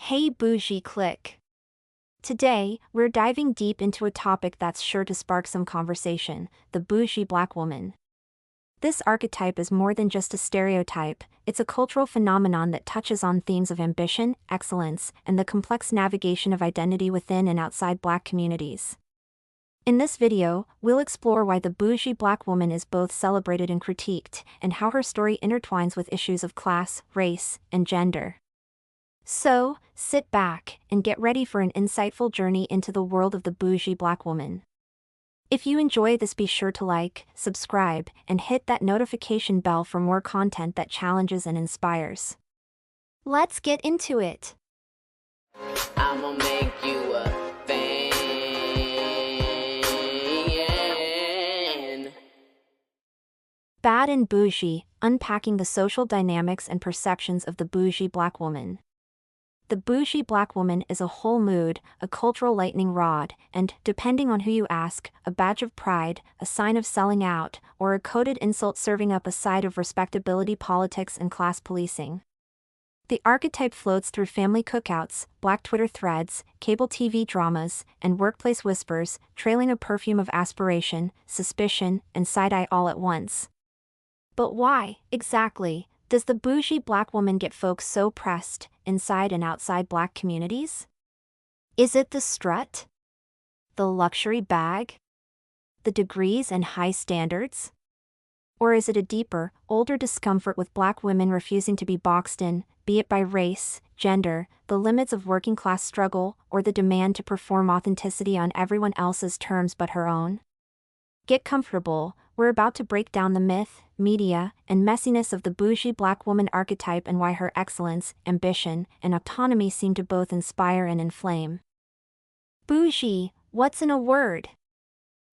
Hey Bougie click. Today, we're diving deep into a topic that's sure to spark some conversation, the bougie black woman. This archetype is more than just a stereotype, it's a cultural phenomenon that touches on themes of ambition, excellence, and the complex navigation of identity within and outside black communities. In this video, we'll explore why the bougie black woman is both celebrated and critiqued, and how her story intertwines with issues of class, race, and gender. So, sit back and get ready for an insightful journey into the world of the bougie black woman. If you enjoy this, be sure to like, subscribe, and hit that notification bell for more content that challenges and inspires. Let's get into it. I'ma make you a fan. Bad and Bougie, unpacking the social dynamics and perceptions of the bougie black woman. The bougie black woman is a whole mood, a cultural lightning rod, and, depending on who you ask, a badge of pride, a sign of selling out, or a coded insult serving up a side of respectability politics and class policing. The archetype floats through family cookouts, black Twitter threads, cable TV dramas, and workplace whispers, trailing a perfume of aspiration, suspicion, and side-eye all at once. But why, exactly, does the bougie black woman get folks so pressed, inside and outside black communities? Is it the strut? The luxury bag? The degrees and high standards? Or is it a deeper, older discomfort with black women refusing to be boxed in, be it by race, gender, the limits of working class struggle, or the demand to perform authenticity on everyone else's terms but her own? Get comfortable, we're about to break down the myth, media, and messiness of the bougie black woman archetype and why her excellence, ambition, and autonomy seem to both inspire and inflame. Bougie, what's in a word?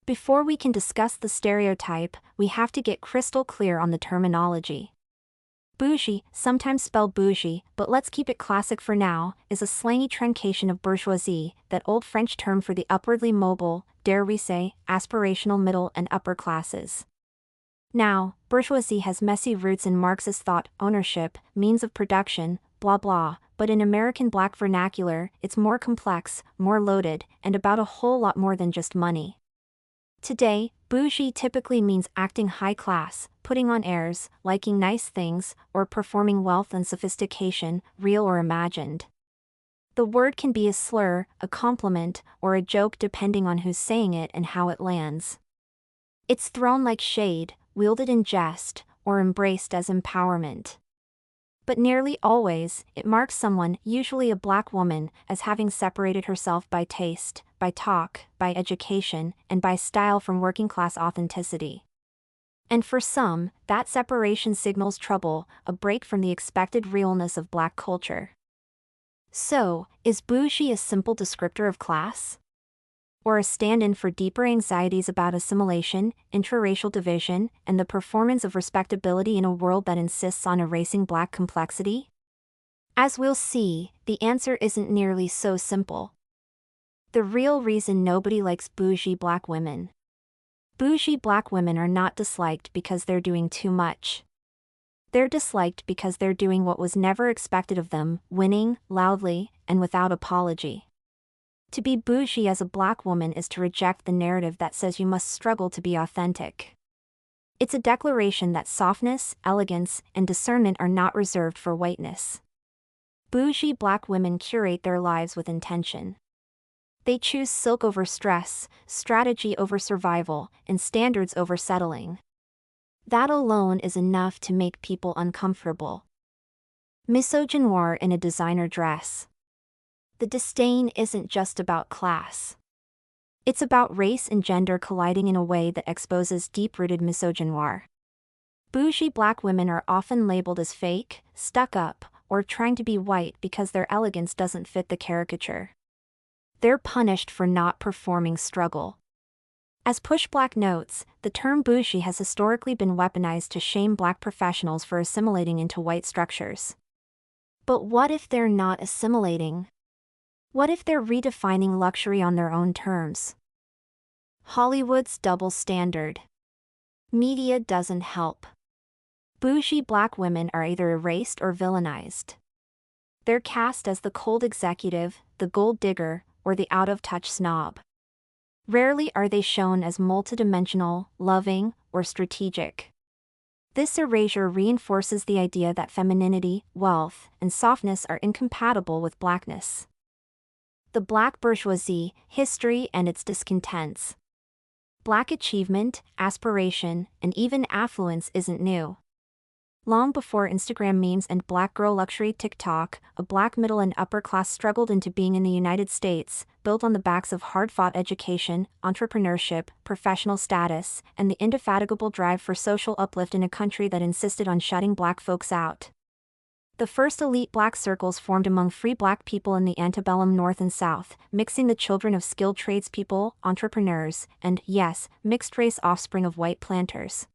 Before we can discuss the stereotype, we have to get crystal clear on the terminology. Bougie, sometimes spelled bougie, but let's keep it classic for now, is a slangy truncation of bourgeoisie, that old French term for the upwardly mobile, dare we say, aspirational middle and upper classes. Now, bourgeoisie has messy roots in Marxist thought, ownership, means of production, blah blah, but in American black vernacular, it's more complex, more loaded, and about a whole lot more than just money. Today, bougie typically means acting high class, putting on airs, liking nice things, or performing wealth and sophistication, real or imagined. The word can be a slur, a compliment, or a joke depending on who's saying it and how it lands. It's thrown like shade, wielded in jest, or embraced as empowerment. But nearly always, it marks someone, usually a black woman, as having separated herself by taste, by talk, by education, and by style from working-class authenticity. And for some, that separation signals trouble, a break from the expected realness of black culture. So, is bougie a simple descriptor of class? Or a stand-in for deeper anxieties about assimilation, intraracial division, and the performance of respectability in a world that insists on erasing black complexity? As we'll see, the answer isn't nearly so simple. The real reason nobody likes bougie black women. Bougie black women are not disliked because they're doing too much. They're disliked because they're doing what was never expected of them, winning, loudly, and without apology. To be bougie as a black woman is to reject the narrative that says you must struggle to be authentic. It's a declaration that softness, elegance, and discernment are not reserved for whiteness. Bougie black women curate their lives with intention. They choose silk over stress, strategy over survival, and standards over settling. That alone is enough to make people uncomfortable. Misogynoir in a designer dress. The disdain isn't just about class. It's about race and gender colliding in a way that exposes deep-rooted misogynoir. Bougie black women are often labeled as fake, stuck up, or trying to be white because their elegance doesn't fit the caricature. They're punished for not performing struggle. As Push Black notes, the term bougie has historically been weaponized to shame black professionals for assimilating into white structures. But what if they're not assimilating? What if they're redefining luxury on their own terms? Hollywood's double standard. Media doesn't help. Bougie black women are either erased or villainized. They're cast as the cold executive, the gold digger, or the out-of-touch snob. Rarely are they shown as multidimensional, loving, or strategic. This erasure reinforces the idea that femininity, wealth, and softness are incompatible with blackness. The Black bourgeoisie, history and its discontents. Black achievement, aspiration, and even affluence isn't new. Long before Instagram memes and black girl luxury TikTok, a black middle and upper class struggled into being in the United States, built on the backs of hard-fought education, entrepreneurship, professional status, and the indefatigable drive for social uplift in a country that insisted on shutting black folks out. The first elite black circles formed among free black people in the antebellum North and South, mixing the children of skilled tradespeople, entrepreneurs, and, yes, mixed-race offspring of white planters.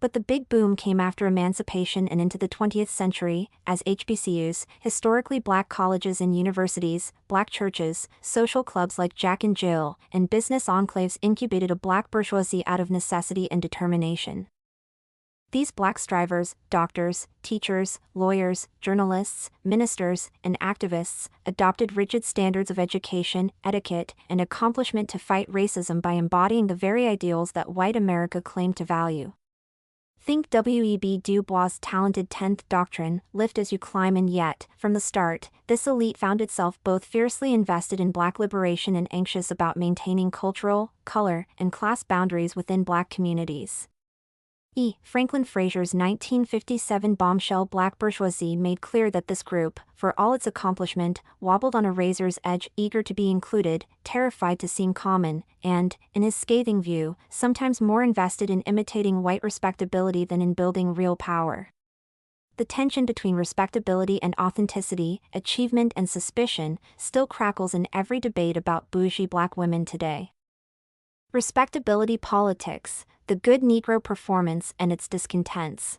But the big boom came after emancipation and into the 20th century, as HBCUs, historically black colleges and universities, black churches, social clubs like Jack and Jill, and business enclaves incubated a black bourgeoisie out of necessity and determination. These black strivers, doctors, teachers, lawyers, journalists, ministers, and activists, adopted rigid standards of education, etiquette, and accomplishment to fight racism by embodying the very ideals that white America claimed to value. Think W.E.B. Du Bois' talented 10th doctrine, lift as you climb, and yet, from the start, this elite found itself both fiercely invested in black liberation and anxious about maintaining cultural, color, and class boundaries within black communities. Franklin Frazier's 1957 bombshell Black Bourgeoisie made clear that this group, for all its accomplishment, wobbled on a razor's edge, eager to be included, terrified to seem common, and, in his scathing view, sometimes more invested in imitating white respectability than in building real power. The tension between respectability and authenticity, achievement and suspicion, still crackles in every debate about bougie black women today. Respectability politics, the good Negro performance and its discontents.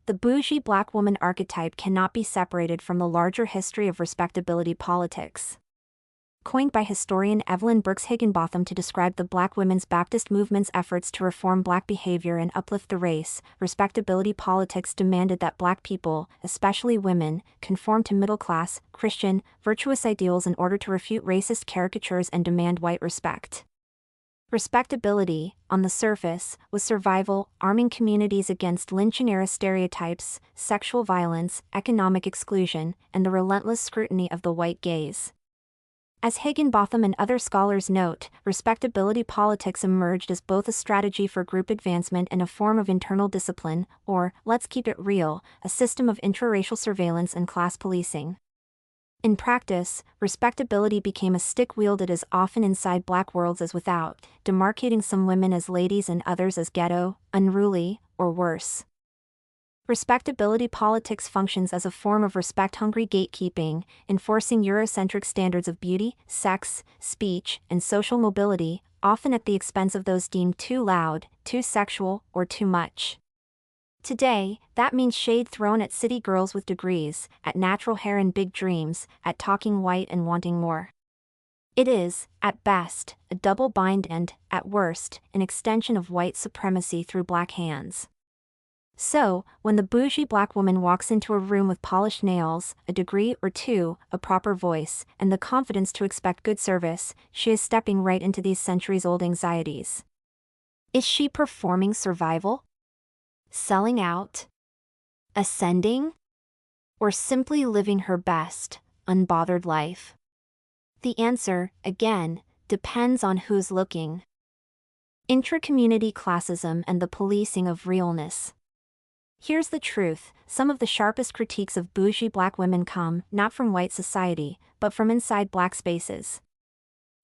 The bougie black woman archetype cannot be separated from the larger history of respectability politics. Coined by historian Evelyn Brooks Higginbotham to describe the Black Women's Baptist movement's efforts to reform black behavior and uplift the race, respectability politics demanded that black people, especially women, conform to middle-class, Christian, virtuous ideals in order to refute racist caricatures and demand white respect. Respectability, on the surface, was survival, arming communities against lynching-era stereotypes, sexual violence, economic exclusion, and the relentless scrutiny of the white gaze. As Higginbotham and other scholars note, respectability politics emerged as both a strategy for group advancement and a form of internal discipline, or, let's keep it real, a system of intraracial surveillance and class policing. In practice, respectability became a stick wielded as often inside black worlds as without, demarcating some women as ladies and others as ghetto, unruly, or worse. Respectability politics functions as a form of respect-hungry gatekeeping, enforcing Eurocentric standards of beauty, sex, speech, and social mobility, often at the expense of those deemed too loud, too sexual, or too much. Today, that means shade thrown at city girls with degrees, at natural hair and big dreams, at talking white and wanting more. It is, at best, a double bind and, at worst, an extension of white supremacy through black hands. So, when the bougie black woman walks into a room with polished nails, a degree or two, a proper voice, and the confidence to expect good service, she is stepping right into these centuries-old anxieties. Is she performing survival? Selling out? Ascending? Or simply living her best, unbothered life? The answer, again, depends on who's looking. Intra-community classism and the policing of realness. Here's the truth, some of the sharpest critiques of bougie black women come, not from white society, but from inside black spaces.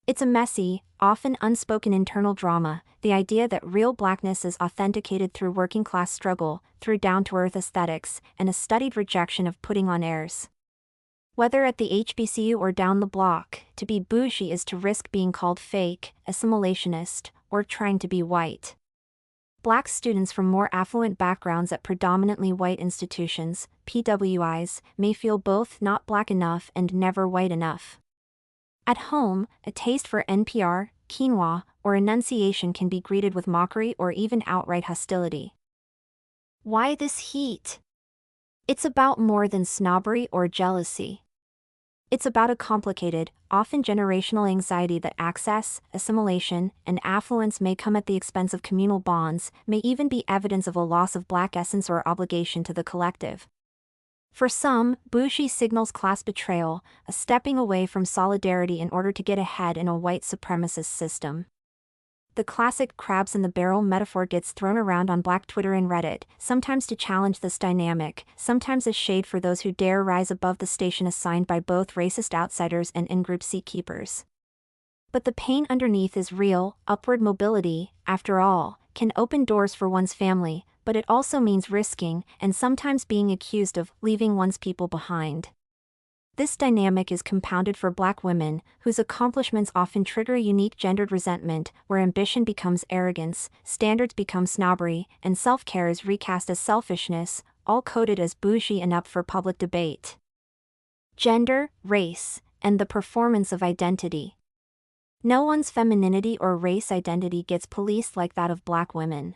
It's a messy, often unspoken internal drama, the idea that real blackness is authenticated through working-class struggle, through down-to-earth aesthetics, and a studied rejection of putting on airs. Whether at the HBCU or down the block, to be bougie is to risk being called fake, assimilationist, or trying to be white. Black students from more affluent backgrounds at predominantly white institutions, PWIs, may feel both not black enough and never white enough. At home, a taste for NPR, quinoa, or enunciation can be greeted with mockery or even outright hostility. Why this heat? It's about more than snobbery or jealousy. It's about a complicated, often generational anxiety that access, assimilation, and affluence may come at the expense of communal bonds, may even be evidence of a loss of Black essence or obligation to the collective. For some, Bougie signals class betrayal, a stepping away from solidarity in order to get ahead in a white supremacist system. The classic crabs in the barrel metaphor gets thrown around on Black Twitter and Reddit, sometimes to challenge this dynamic, sometimes as shade for those who dare rise above the station assigned by both racist outsiders and in-group seat keepers. But the pain underneath is real. Upward mobility, after all, can open doors for one's family, but it also means risking, and sometimes being accused of, leaving one's people behind. This dynamic is compounded for Black women, whose accomplishments often trigger a unique gendered resentment, where ambition becomes arrogance, standards become snobbery, and self-care is recast as selfishness, all coded as bougie and up for public debate. Gender, race, and the performance of identity. No one's femininity or race identity gets policed like that of Black women.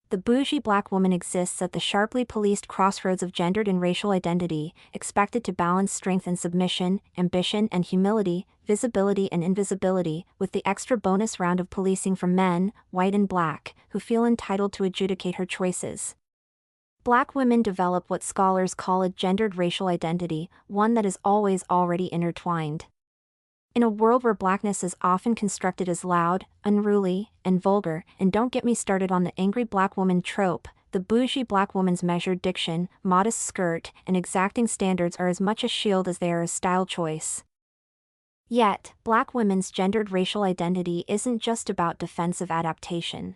The bougie Black woman exists at the sharply policed crossroads of gendered and racial identity, expected to balance strength and submission, ambition and humility, visibility and invisibility, with the extra bonus round of policing from men, white and Black, who feel entitled to adjudicate her choices. Black women develop what scholars call a gendered racial identity, one that is always already intertwined. In a world where Blackness is often constructed as loud, unruly, and vulgar, and don't get me started on the angry Black woman trope, the bougie Black woman's measured diction, modest skirt, and exacting standards are as much a shield as they are a style choice. Yet, Black women's gendered racial identity isn't just about defensive adaptation.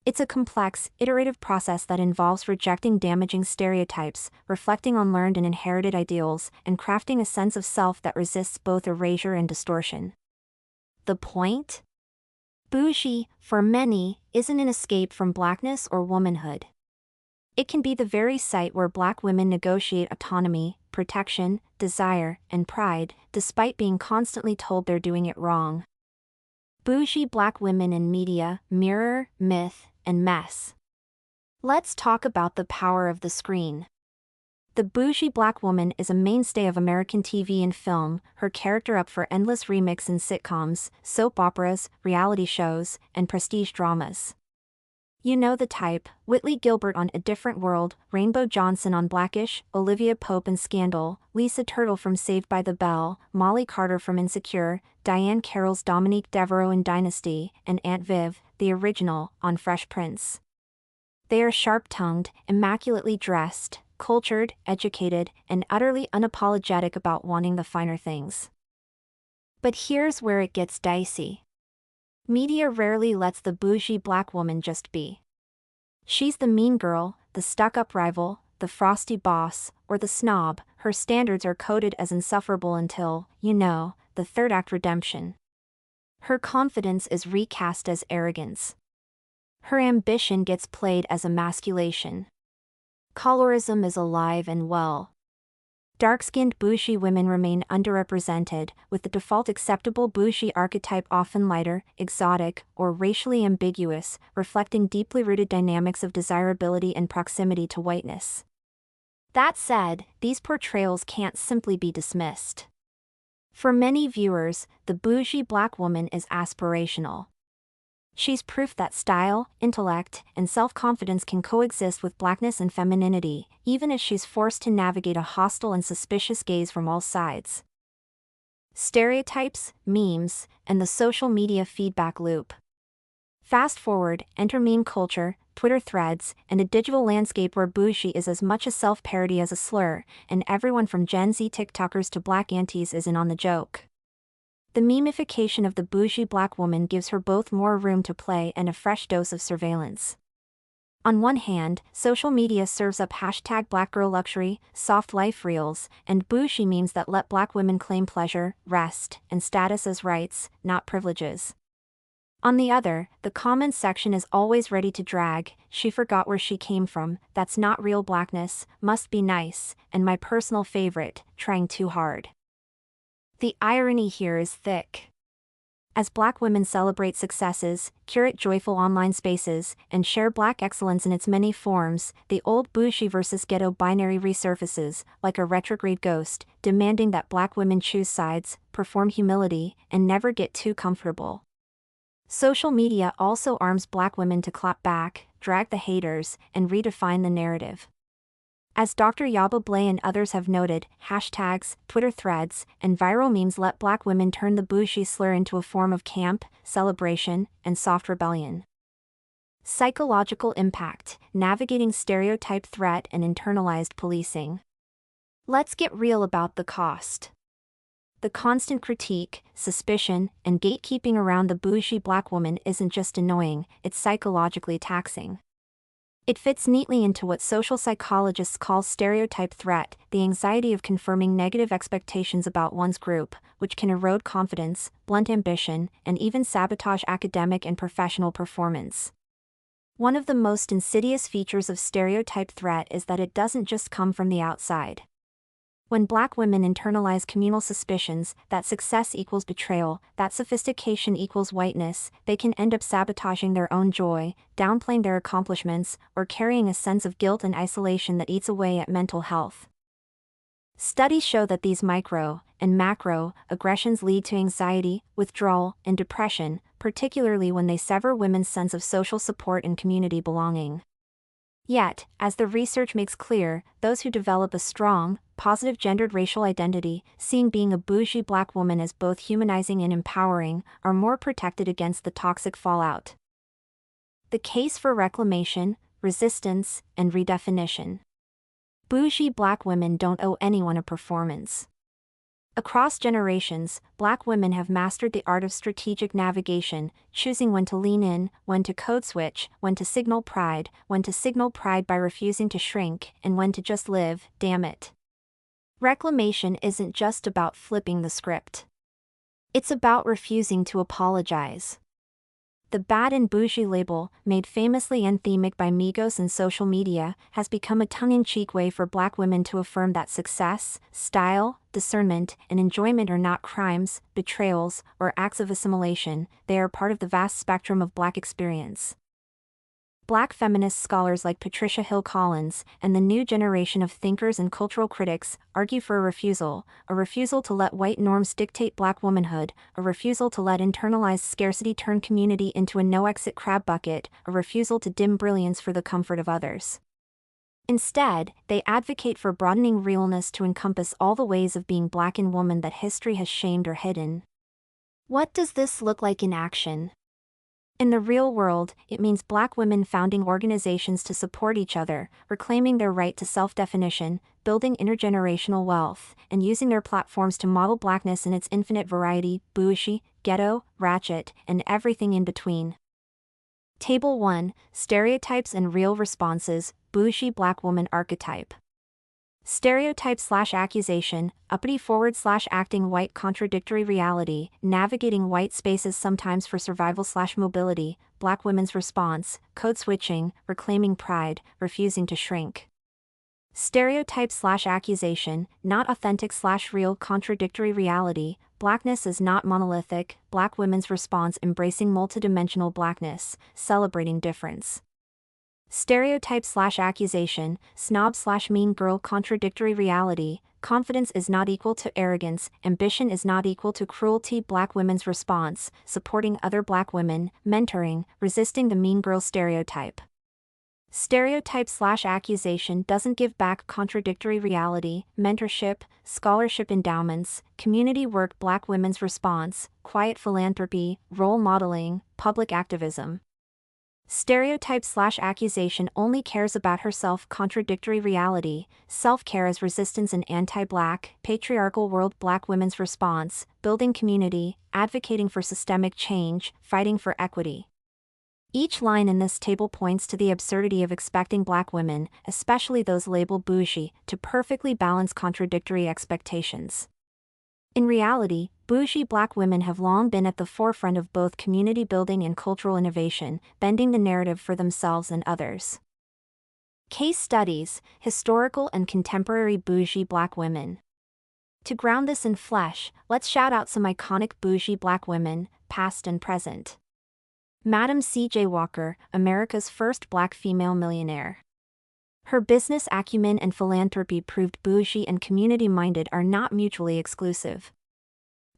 It's a complex, iterative process that involves rejecting damaging stereotypes, reflecting on learned and inherited ideals, and crafting a sense of self that resists both erasure and distortion. The point? Bougie, for many, isn't an escape from Blackness or womanhood. It can be the very site where Black women negotiate autonomy, protection, desire, and pride, despite being constantly told they're doing it wrong. Bougie Black women in media, mirror, myth, and mess. Let's talk about the power of the screen. The bougie Black woman is a mainstay of American TV and film, her character up for endless remakes in sitcoms, soap operas, reality shows, and prestige dramas. You know the type: Whitley Gilbert on A Different World, Rainbow Johnson on Blackish, Olivia Pope in Scandal, Lisa Turtle from Saved by the Bell, Molly Carter from Insecure, Diane Carroll's Dominique Devereaux in Dynasty, and Aunt Viv, the original, on Fresh Prince. They are sharp-tongued, immaculately dressed, cultured, educated, and utterly unapologetic about wanting the finer things. But here's where it gets dicey. Media rarely lets the bougie Black woman just be. She's the mean girl, the stuck-up rival, the frosty boss, or the snob. Her standards are coded as insufferable until, the third act redemption. Her confidence is recast as arrogance. Her ambition gets played as emasculation. Colorism is alive and well. Dark-skinned bougie women remain underrepresented, with the default acceptable bougie archetype often lighter, exotic, or racially ambiguous, reflecting deeply rooted dynamics of desirability and proximity to whiteness. That said, these portrayals can't simply be dismissed. For many viewers, the bougie Black woman is aspirational. She's proof that style, intellect, and self-confidence can coexist with Blackness and femininity, even as she's forced to navigate a hostile and suspicious gaze from all sides. Stereotypes, memes, and the social media feedback loop. Fast forward, enter meme culture, Twitter threads, and a digital landscape where bougie is as much a self-parody as a slur, and everyone from Gen Z TikTokers to Black aunties is in on the joke. The memification of the bougie Black woman gives her both more room to play and a fresh dose of surveillance. On one hand, social media serves up #BlackGirlLuxury, soft life reels, and bougie memes that let Black women claim pleasure, rest, and status as rights, not privileges. On the other, the comments section is always ready to drag, "She forgot where she came from, that's not real Blackness, must be nice," and my personal favorite, "trying too hard." The irony here is thick. As Black women celebrate successes, curate joyful online spaces, and share Black excellence in its many forms, the old bougie versus ghetto binary resurfaces, like a retrograde ghost, demanding that Black women choose sides, perform humility, and never get too comfortable. Social media also arms Black women to clap back, drag the haters, and redefine the narrative. As Dr. Yaba Blay and others have noted, hashtags, Twitter threads, and viral memes let Black women turn the bougie slur into a form of camp, celebration, and soft rebellion. Psychological impact: navigating stereotype threat and internalized policing. Let's get real about the cost. The constant critique, suspicion, and gatekeeping around the bougie Black woman isn't just annoying, it's psychologically taxing. It fits neatly into what social psychologists call stereotype threat, the anxiety of confirming negative expectations about one's group, which can erode confidence, blunt ambition, and even sabotage academic and professional performance. One of the most insidious features of stereotype threat is that it doesn't just come from the outside. When Black women internalize communal suspicions that success equals betrayal, that sophistication equals whiteness, they can end up sabotaging their own joy, downplaying their accomplishments, or carrying a sense of guilt and isolation that eats away at mental health. Studies show that these micro and macro aggressions lead to anxiety, withdrawal, and depression, particularly when they sever women's sense of social support and community belonging. Yet, as the research makes clear, those who develop a strong, positive gendered racial identity, seeing being a bougie Black woman as both humanizing and empowering, are more protected against the toxic fallout. The case for reclamation, resistance, and redefinition. Bougie Black women don't owe anyone a performance. Across generations, Black women have mastered the art of strategic navigation, choosing when to lean in, when to code switch, when to signal pride by refusing to shrink, and when to just live, damn it. Reclamation isn't just about flipping the script. It's about refusing to apologize. The bad and bougie label, made famously anthemic by Migos and social media, has become a tongue-in-cheek way for Black women to affirm that success, style, discernment, and enjoyment are not crimes, betrayals, or acts of assimilation, they are part of the vast spectrum of Black experience. Black feminist scholars like Patricia Hill Collins, and the new generation of thinkers and cultural critics, argue for a refusal to let white norms dictate Black womanhood, a refusal to let internalized scarcity turn community into a no-exit crab bucket, a refusal to dim brilliance for the comfort of others. Instead, they advocate for broadening realness to encompass all the ways of being Black and woman that history has shamed or hidden. What does this look like in action? In the real world, it means Black women founding organizations to support each other, reclaiming their right to self-definition, building intergenerational wealth, and using their platforms to model Blackness in its infinite variety: bougie, ghetto, ratchet, and everything in between. Table 1: Stereotypes and Real Responses, Bougie Black Woman Archetype. Stereotype/accusation, uppity/acting white contradictory reality, navigating white spaces sometimes for survival/mobility, Black women's response, code switching, reclaiming pride, refusing to shrink. Stereotype/accusation, not authentic/real contradictory reality, Blackness is not monolithic, Black women's response embracing multidimensional Blackness, celebrating difference. Stereotype/accusation, snob/mean girl contradictory reality, confidence is not equal to arrogance, ambition is not equal to cruelty, Black women's response, supporting other Black women, mentoring, resisting the mean girl stereotype. Stereotype/accusation doesn't give back, contradictory reality, mentorship, scholarship endowments, community work, Black women's response, quiet philanthropy, role modeling, public activism. Stereotype/accusation only cares about herself, contradictory reality, self-care as resistance, an anti-Black, patriarchal world, Black women's response, building community, advocating for systemic change, fighting for equity. Each line in this table points to the absurdity of expecting Black women, especially those labeled bougie, to perfectly balance contradictory expectations. In reality, bougie Black women have long been at the forefront of both community building and cultural innovation, bending the narrative for themselves and others. Case studies: historical and contemporary bougie Black women. To ground this in flesh, let's shout out some iconic bougie Black women: past and present. Madam C.J. Walker, America's first black female millionaire. Her business acumen and philanthropy proved bougie and community-minded are not mutually exclusive.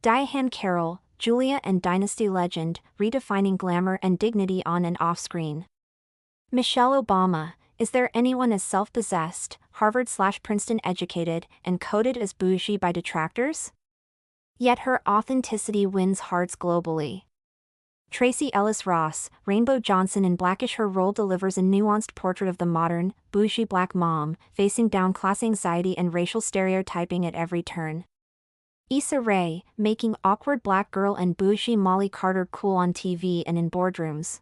Diane Carroll, Julia and Dynasty legend, redefining glamour and dignity on and off screen. Michelle Obama, is there anyone as self-possessed, Harvard/Princeton educated, and coded as bougie by detractors? Yet her authenticity wins hearts globally. Tracee Ellis Ross, Rainbow Johnson in Blackish, her role delivers a nuanced portrait of the modern, bougie black mom, facing down class anxiety and racial stereotyping at every turn. Issa Rae, making awkward black girl and bougie Molly Carter cool on TV and in boardrooms.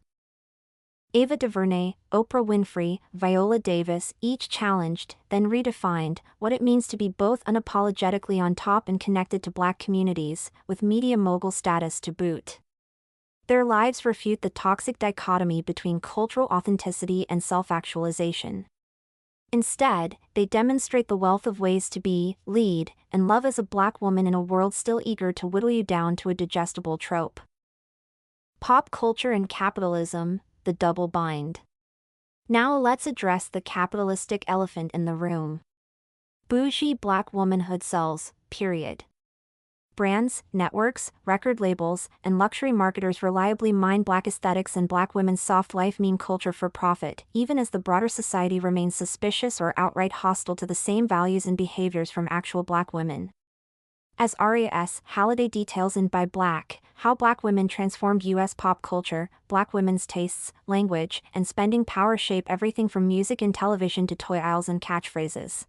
Ava DuVernay, Oprah Winfrey, Viola Davis, each challenged, then redefined, what it means to be both unapologetically on top and connected to black communities, with media mogul status to boot. Their lives refute the toxic dichotomy between cultural authenticity and self-actualization. Instead, they demonstrate the wealth of ways to be, lead, and love as a black woman in a world still eager to whittle you down to a digestible trope. Pop culture and capitalism, the double bind. Now let's address the capitalistic elephant in the room. Bougie black womanhood sells, period. Brands, networks, record labels, and luxury marketers reliably mine black aesthetics and black women's soft life meme culture for profit, even as the broader society remains suspicious or outright hostile to the same values and behaviors from actual black women. As Aria S. Halliday details in By Black, How Black Women Transformed U.S. Pop Culture, black women's tastes, language, and spending power shape everything from music and television to toy aisles and catchphrases.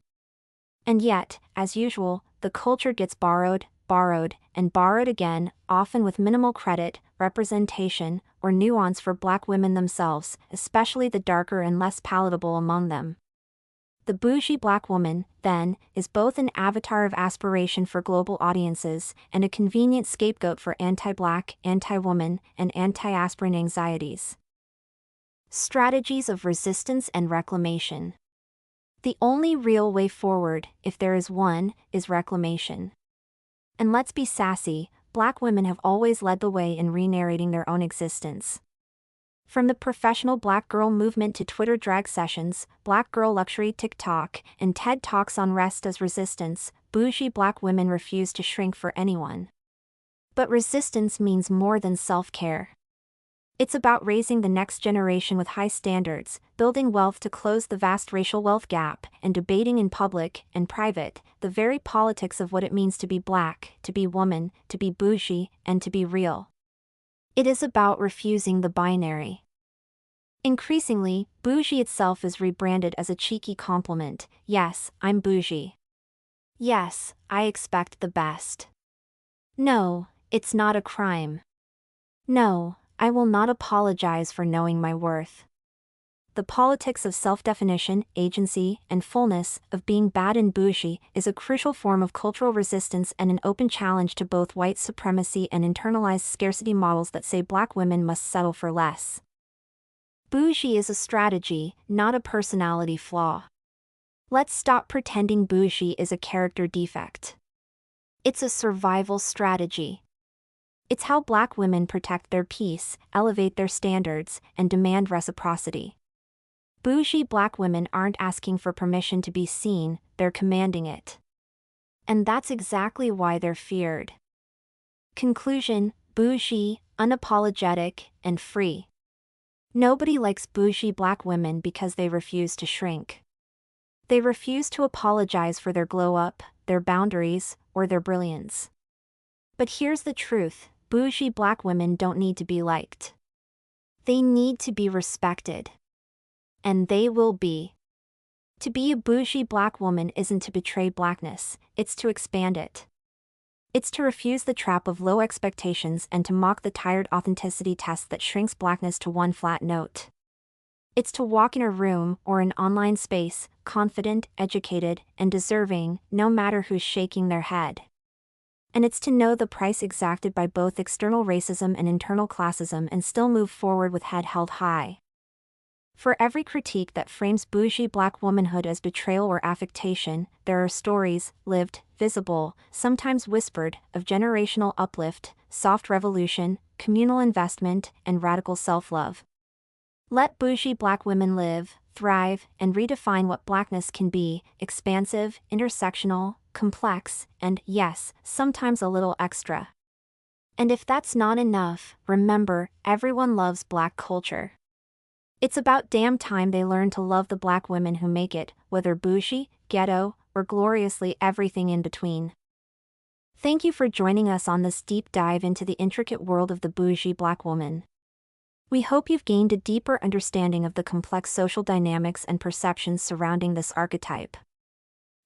And yet, as usual, the culture gets borrowed, and borrowed again, often with minimal credit, representation, or nuance for black women themselves, especially the darker and less palatable among them. The bougie black woman, then, is both an avatar of aspiration for global audiences and a convenient scapegoat for anti-black, anti-woman, and anti-aspirin anxieties. Strategies of resistance and reclamation. The only real way forward, if there is one, is reclamation. And let's be sassy, black women have always led the way in re-narrating their own existence. From the professional black girl movement to Twitter drag sessions, black girl luxury TikTok, and TED Talks on rest as resistance, bougie black women refuse to shrink for anyone. But resistance means more than self-care. It's about raising the next generation with high standards, building wealth to close the vast racial wealth gap, and debating in public and private the very politics of what it means to be black, to be woman, to be bougie, and to be real. It is about refusing the binary. Increasingly, bougie itself is rebranded as a cheeky compliment. Yes, I'm bougie. Yes, I expect the best. No, it's not a crime. No, I will not apologize for knowing my worth. The politics of self-definition, agency, and fullness, of being bad and bougie, is a crucial form of cultural resistance and an open challenge to both white supremacy and internalized scarcity models that say black women must settle for less. Bougie is a strategy, not a personality flaw. Let's stop pretending bougie is a character defect. It's a survival strategy. It's how black women protect their peace, elevate their standards, and demand reciprocity. Bougie black women aren't asking for permission to be seen, they're commanding it. And that's exactly why they're feared. Conclusion: bougie, unapologetic, and free. Nobody likes bougie black women because they refuse to shrink. They refuse to apologize for their glow-up, their boundaries, or their brilliance. But here's the truth: bougie black women don't need to be liked. They need to be respected. And they will be. To be a bougie black woman isn't to betray blackness, it's to expand it. It's to refuse the trap of low expectations and to mock the tired authenticity test that shrinks blackness to one flat note. It's to walk in a room or an online space, confident, educated, and deserving, no matter who's shaking their head. And it's to know the price exacted by both external racism and internal classism and still move forward with head held high. For every critique that frames bougie black womanhood as betrayal or affectation, there are stories, lived, visible, sometimes whispered, of generational uplift, soft revolution, communal investment, and radical self-love. Let bougie Black women live, thrive, and redefine what Blackness can be: expansive, intersectional, complex, and, yes, sometimes a little extra. And if that's not enough, remember, everyone loves Black culture. It's about damn time they learn to love the Black women who make it, whether bougie, ghetto, or gloriously everything in between. Thank you for joining us on this deep dive into the intricate world of the bougie Black woman. We hope you've gained a deeper understanding of the complex social dynamics and perceptions surrounding this archetype.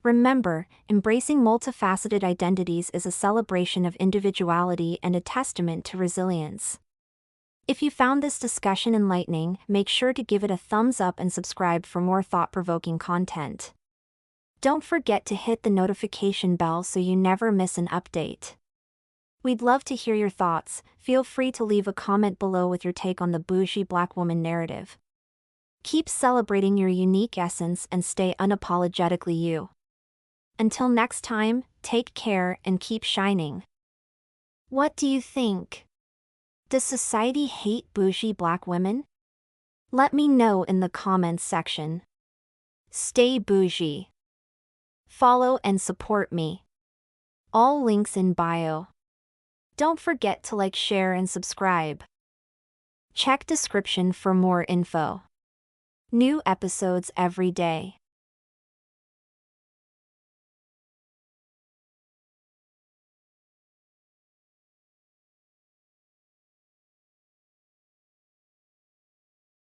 Remember, embracing multifaceted identities is a celebration of individuality and a testament to resilience. If you found this discussion enlightening, make sure to give it a thumbs up and subscribe for more thought-provoking content. Don't forget to hit the notification bell so you never miss an update. We'd love to hear your thoughts. Feel free to leave a comment below with your take on the bougie Black woman narrative. Keep celebrating your unique essence and stay unapologetically you. Until next time, take care and keep shining. What do you think? Does society hate bougie Black women? Let me know in the comments section. Stay bougie. Follow and support me. All links in bio. Don't forget to like, share, and subscribe. Check description for more info. New episodes every day.